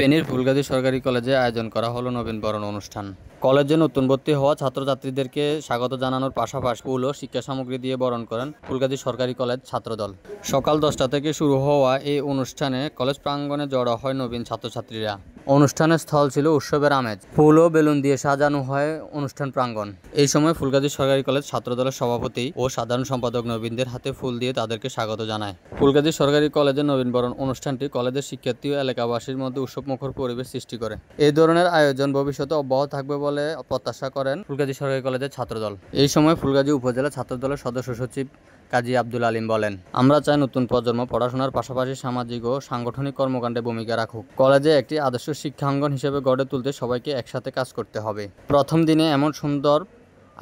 ফেনীর ফুলগাজী সরকারি কলেজে আয়োজন করা হলো নবীনবরণ অনুষ্ঠান। কলেজে নতুন ভর্তি হওয়া ছাত্রছাত্রীদেরকে স্বাগত জানানোর পাশাপাশি ফুল ও শিক্ষা সামগ্রী দিয়ে বরণ করেন ফুলগাজী সরকারি কলেজ ছাত্রদল। সকাল 10টা থেকে শুরু হওয়া এই অনুষ্ঠানে কলেজ প্রাঙ্গণে জড়ো হয় নবীন ছাত্রছাত্রীরা। অনুষ্ঠানের স্থল ছিল উৎসবের আমেজ। ফুল ও বেলুন দিয়ে সাজানো হয় অনুষ্ঠান প্রাঙ্গণ। এই সময় ফুলগাজী সরকারি কলেজ ছাত্রদলের সভাপতি ও সাধারণ সম্পাদক নবীনদের হাতে ফুল দিয়ে তাদেরকে স্বাগত জানায়। ফুলগাজী সরকারি কলেজের নবীনবরণ অনুষ্ঠানটি কলেজের শিক্ষার্থী ও এলাকাবাসীর মধ্যে উৎসবমুখর পরিবেশ সৃষ্টি করে। এই ধরনের আয়োজন ভবিষ্যতে অব্যাহত থাকবে বলে প্রত্যাশা করেন ফুলগাজী সরকারি কলেজের ছাত্রদল। এই সময় ফুলগাজী উপজেলা ছাত্রদলের সদস্য সচিব কাজী আব্দুল আলিম বলেন, আমরা চাই নতুন প্রজন্ম পড়াশোনার পাশাপাশি সামাজিক ও সাংগঠনিক কর্মকাণ্ডে ভূমিকা রাখুক। কলেজে একটি আদর্শ শিক্ষাঙ্গন হিসেবে গড়ে তুলতে সবাইকে একসাথে কাজ করতে হবে। প্রথম দিনে এমন সুন্দর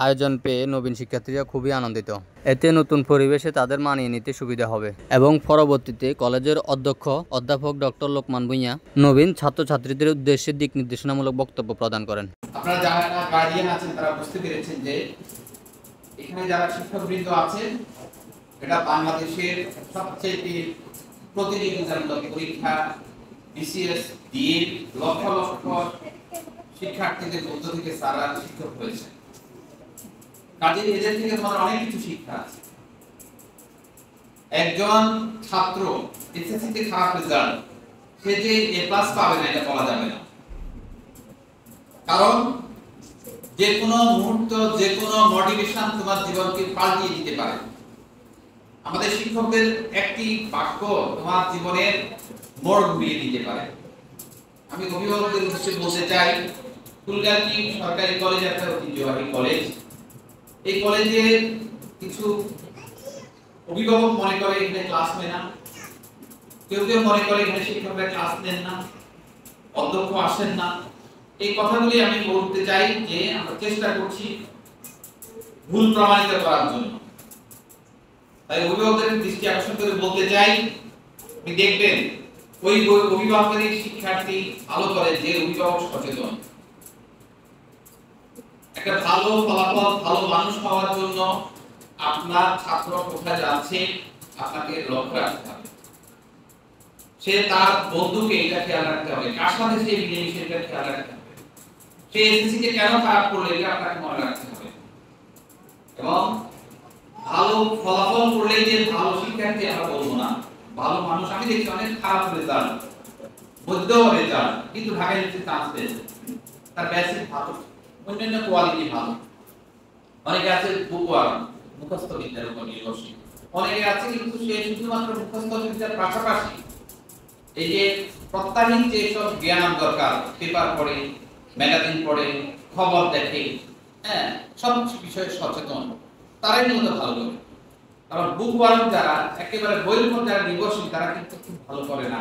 আয়োজন পেয়ে নবীন শিক্ষার্থীরা খুবই আনন্দিত। এতে নতুন পরিবেশে তাদের মানিয়ে নিতে সুবিধা হবে এবং পরবর্তীতে কলেজের অধ্যক্ষ অধ্যাপক ডক্টর লোকমান ভূঁইয়া নবীন ছাত্রছাত্রীদের উদ্দেশ্যে দিক নির্দেশনামূলক বক্তব্য প্রদান করেন। আপনারা যারা গার্ডিয়ান আছেন তারা বুঝতে পেরেছেন যে এখানে যারা শিক্ষকবৃন্দ আছেন এটা বাংলাদেশের সবচেয়ে প্রতিযোগিতামূলক পরীক্ষা বিসিএস দিয়ে লক্ষ লক্ষ শিক্ষার্থীদের মধ্য থেকে তারা শিক্ষক হয়েছে। কাজে এদের থেকে তোমার অনেক কিছু শিক্ষা আছে। একজন ছাত্র এসএসসিতে খারাপ রেজাল্ট সে যে এ প্লাস পাবে না এটা বলা যাবে না, কারণ যে কোনো মুহূর্ত যে কোনো মোটিভেশন তোমার জীবনকে পাল্টিয়ে দিতে পারে। আমাদের শিক্ষকদের একটি বাক্য তোমার জীবনের মোড় ঘুরিয়ে দিতে পারে। আমি অভিভাবকদের উদ্দেশ্যে বলতে চাই, ফুলগাজী সরকারি কলেজ একটা ঐতিহ্যবাহী কলেজ। এই কলেজে কিছু অভিভাবক মনে করে এখানে ক্লাস নেয় না, কেউ কেউ মনে করে এখানে শিক্ষকরা ক্লাস নেন না, অধ্যক্ষ আসেন না। এই কথাগুলি আমি বলতে চাই যে আমরা চেষ্টা করছি ভুল প্রমাণিত করার জন্য। তাই অভিভাবকদের দৃষ্টি আকর্ষণ করে বলতে চাই, আপনি দেখবেন ওই অভিভাবকের শিক্ষার্থী ভালো করে যে অভিভাবক সচেতন। একটা ভালো ফলাফল ভালো মানুষ হওয়ার জন্য আপনার ছাত্র কোথায় যাচ্ছে আপনাকে লক্ষ্য রাখতে হবে। সে তার বন্ধুকে এটা খেয়াল রাখতে হবে, কার সাথে সে মিলেমিশে এটা খেয়াল রাখতে হবে, সে এসএসসি তে কেন খারাপ করলো এটা আপনাকে মনে রাখতে হবে। এবং ভালো ফলাফল করলে যে ভালো শিক্ষার্থী আমরা বলবো না, ভালো মানুষ। আমি দেখছি অনেক খারাপ রেজাল্ট, মধ্য রেজাল্ট, কিন্তু ঢাকা ইউনিভার্সিটি চান্স পেয়েছে, তার বেসিক ভালো, অন্যান্য কোয়ালিটি ভালো। অনেকে আছে বুকওয়ার্ম, মুখস্থ বিদ্যার উপর নির্ভরশীল। অনেকে আছে কিন্তু সে শুধুমাত্র মুখস্থ বিদ্যার পাশাপাশি এই যে প্রত্যাহীন যে সব জ্ঞান দরকার, পেপার পড়ে, ম্যাগাজিন পড়ে, খবর দেখে, হ্যাঁ, সব বিষয়ে সচেতন, তারাই মূলত ভালো করে। কারণ বুকওয়ার্ম যারা একেবারে বইয়ের উপর যারা নির্ভরশীল তারা কিন্তু খুব ভালো করে না।